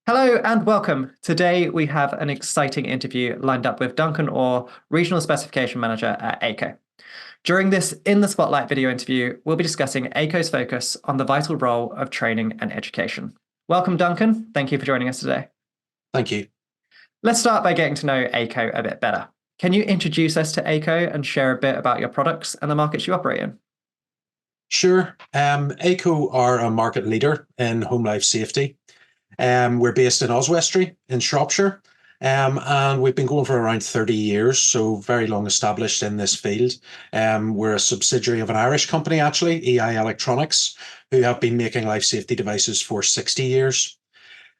Hello and welcome. Today we have an exciting interview lined up with Duncan Orr, Regional Specification Manager at Aico. During this In the Spotlight video interview, we'll be discussing Aico's focus on the vital role of training and education. Welcome, Duncan. Thank you for joining us today. Thank you. Let's start by getting to know Aico a bit better. Can you introduce us to Aico and share a bit about your products and the markets you operate in? Sure. Aico are a market leader in home life safety. We're based in Oswestry in Shropshire, and we've been going for around 30 years, so very long established in this field. We're a subsidiary of an Irish company, actually, EI Electronics, who have been making life safety devices for 60 years.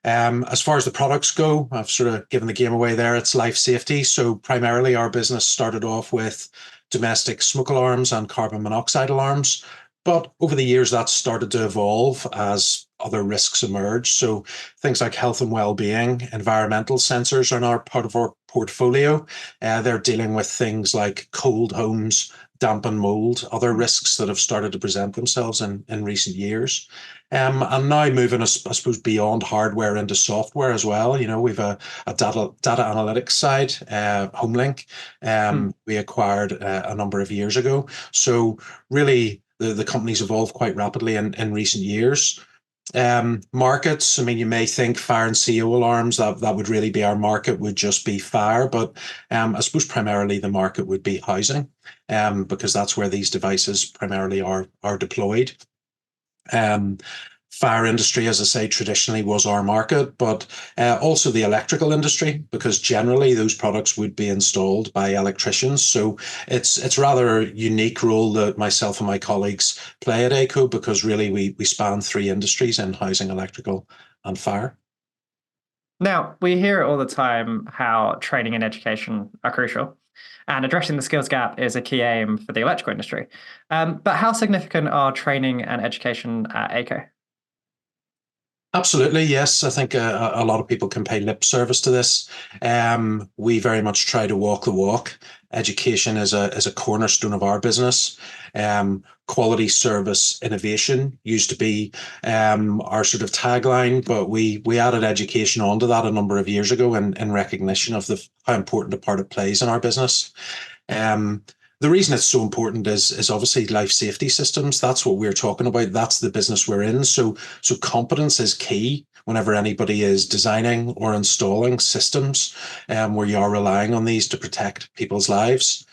As far as the products go, I've sort of given the game away there. It's life safety. So primarily our business started off with domestic smoke alarms and carbon monoxide alarms. But over the years, that's started to evolve as other risks emerge. So things like health and well-being, environmental sensors are now part of our portfolio. They're dealing with things like cold homes, damp and mold, other risks that have started to present themselves in recent years. And now moving, I suppose, beyond hardware into software as well. You know, we've a data analytics side, HomeLink, we acquired a number of years ago. So really, the company's evolved quite rapidly in recent years. Markets, I mean, you may think fire and CO alarms, that would really be our market, would just be fire. But I suppose primarily the market would be housing, because that's where these devices primarily are deployed. Fire industry, as I say, traditionally was our market, but also the electrical industry, because generally those products would be installed by electricians. So it's rather a unique role that myself and my colleagues play at Aico, because really we span three industries in housing, electrical, and fire. Now, we hear all the time how training and education are crucial, and addressing the skills gap is a key aim for the electrical industry. But how significant are training and education at Aico? Absolutely, yes. I think a lot of people can pay lip service to this. We very much try to walk the walk. Education is a cornerstone of our business. Quality, service, innovation used to be our sort of tagline, but we added education onto that a number of years ago in recognition of how important a part it plays in our business. Um, the reason it's so important is obviously life safety systems. That's what we're talking about. That's the business we're in. So competence is key whenever anybody is designing or installing systems, where you are relying on these to protect people's lives.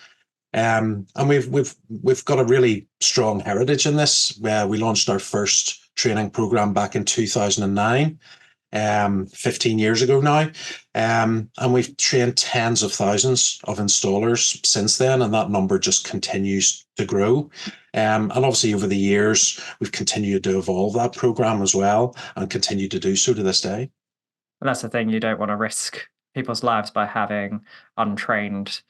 And we've got a really strong heritage in this. We launched our first training program back in 2009. 15 years ago now. And we've trained tens of thousands of installers since then, and that number just continues to grow. And obviously over the years, we've continued to evolve that program as well and continue to do so to this day. And that's the thing, you don't want to risk people's lives by having untrained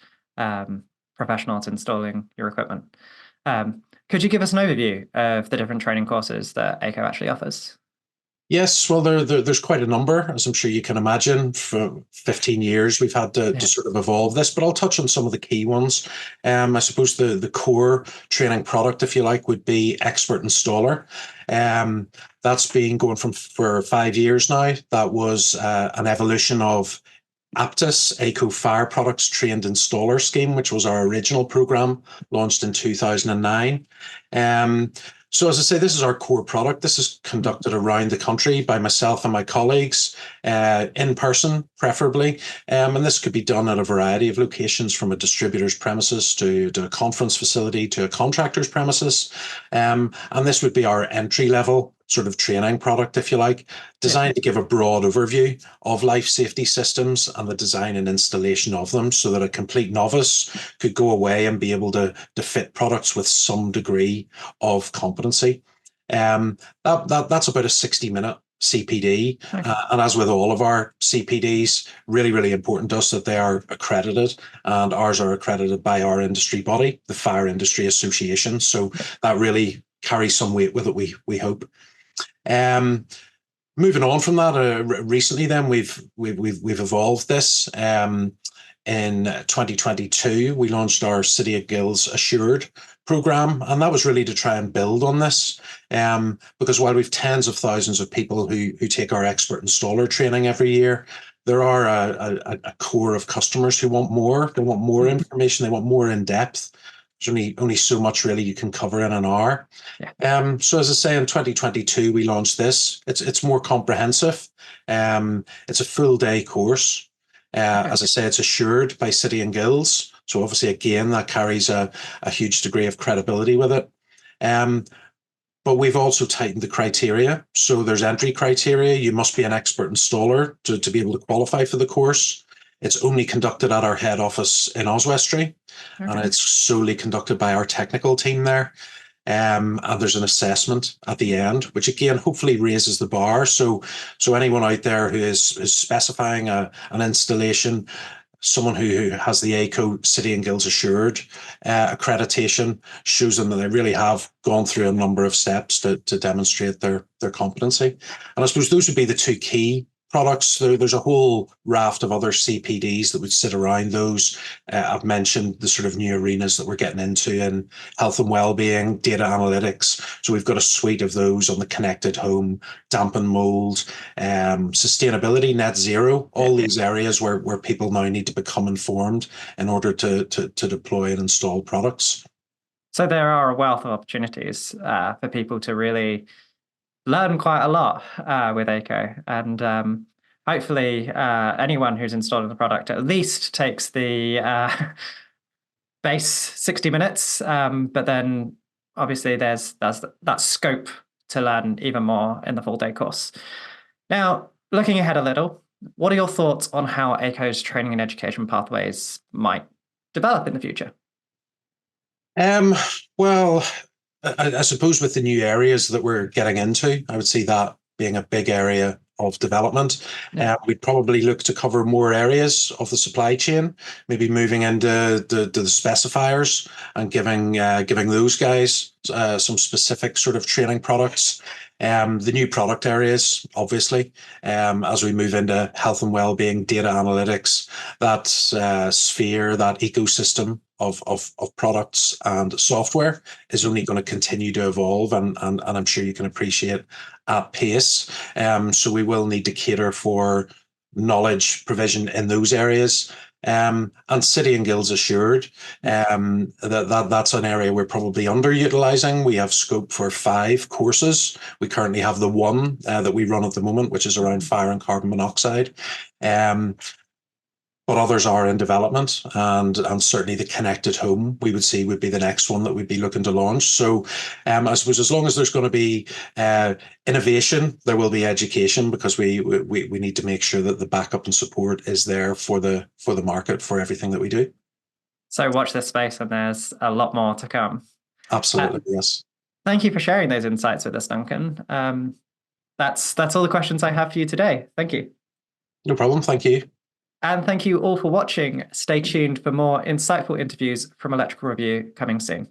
professionals installing your equipment. Could you give us an overview of the different training courses that Aico actually offers? Yes, well, there's quite a number, as I'm sure you can imagine. For 15 years, we've had to sort of evolve this, but I'll touch on some of the key ones. I suppose the core training product, if you like, would be Expert Installer. That's been going for 5 years now. That was an evolution of Aptus, Aico Fire Products Trained Installer Scheme, which was our original program launched in 2009. So as I say, this is our core product. This is conducted around the country by myself and my colleagues, in person, preferably. And this could be done at a variety of locations, from a distributor's premises to a conference facility to a contractor's premises. And this would be our entry level sort of training product, if you like, designed to give a broad overview of life safety systems and the design and installation of them, so that a complete novice could go away and be able to fit products with some degree of competency. That's about a 60-minute CPD. Okay. And as with all of our CPDs, really, really important to us that they are accredited, and ours are accredited by our industry body, the Fire Industry Association. So that really carries some weight with it, we hope. Moving on from that, recently then we've evolved this. in 2022, we launched our City of Guilds Assured program, and that was really to try and build on this. Because while we've tens of thousands of people who take our expert installer training every year, there are a core of customers who want more. They want more information. They want more in depth. There's only so much really you can cover in an hour. Yeah. So as I say, in 2022, we launched this. It's more comprehensive. It's a full day course. As I say, it's assured by City and Guilds. So obviously, again, that carries a huge degree of credibility with it. But we've also tightened the criteria. So there's entry criteria. You must be an expert installer to be able to qualify for the course. It's only conducted at our head office in Oswestry, and it's solely conducted by our technical team there. And there's an assessment at the end, which again hopefully raises the bar. So anyone out there who is specifying an installation, someone who has the Aico City and Guilds Assured accreditation, shows them that they really have gone through a number of steps to demonstrate their competency. And I suppose those would be the two key products. There's a whole raft of other CPDs that would sit around those. I've mentioned the sort of new arenas that we're getting into in health and wellbeing, data analytics. So we've got a suite of those on the connected home, damp and mold, sustainability, net zero, all these areas where people now need to become informed in order to deploy and install products. So there are a wealth of opportunities for people to really learn quite a lot with Aico, and hopefully anyone who's installing the product at least takes the base 60 minutes, but then obviously there's that scope to learn even more in the full day course. Now, looking ahead a little, what are your thoughts on how Aico's training and education pathways might develop in the future? Well, I suppose with the new areas that we're getting into, I would see that being a big area of development. We'd probably look to cover more areas of the supply chain, maybe moving into the specifiers and giving those guys some specific sort of training products. The new product areas, obviously, as we move into health and wellbeing, data analytics, that sphere, that ecosystem of products and software is only going to continue to evolve, and I'm sure you can appreciate at pace. So we will need to cater for knowledge provision in those areas. And City and Guilds Assured, that's an area we're probably underutilizing. We have scope for 5 courses. We currently have the one that we run at the moment, which is around fire and carbon monoxide. But others are in development, and certainly the connected home we would see would be the next one that we'd be looking to launch. So I suppose as long as there's going to be innovation, there will be education, because we need to make sure that the backup and support is there for the market for everything that we do. So watch this space, and there's a lot more to come. Absolutely, yes. Thank you for sharing those insights with us, Duncan. That's all the questions I have for you today. Thank you. No problem. Thank you. And thank you all for watching. Stay tuned for more insightful interviews from Electrical Review coming soon.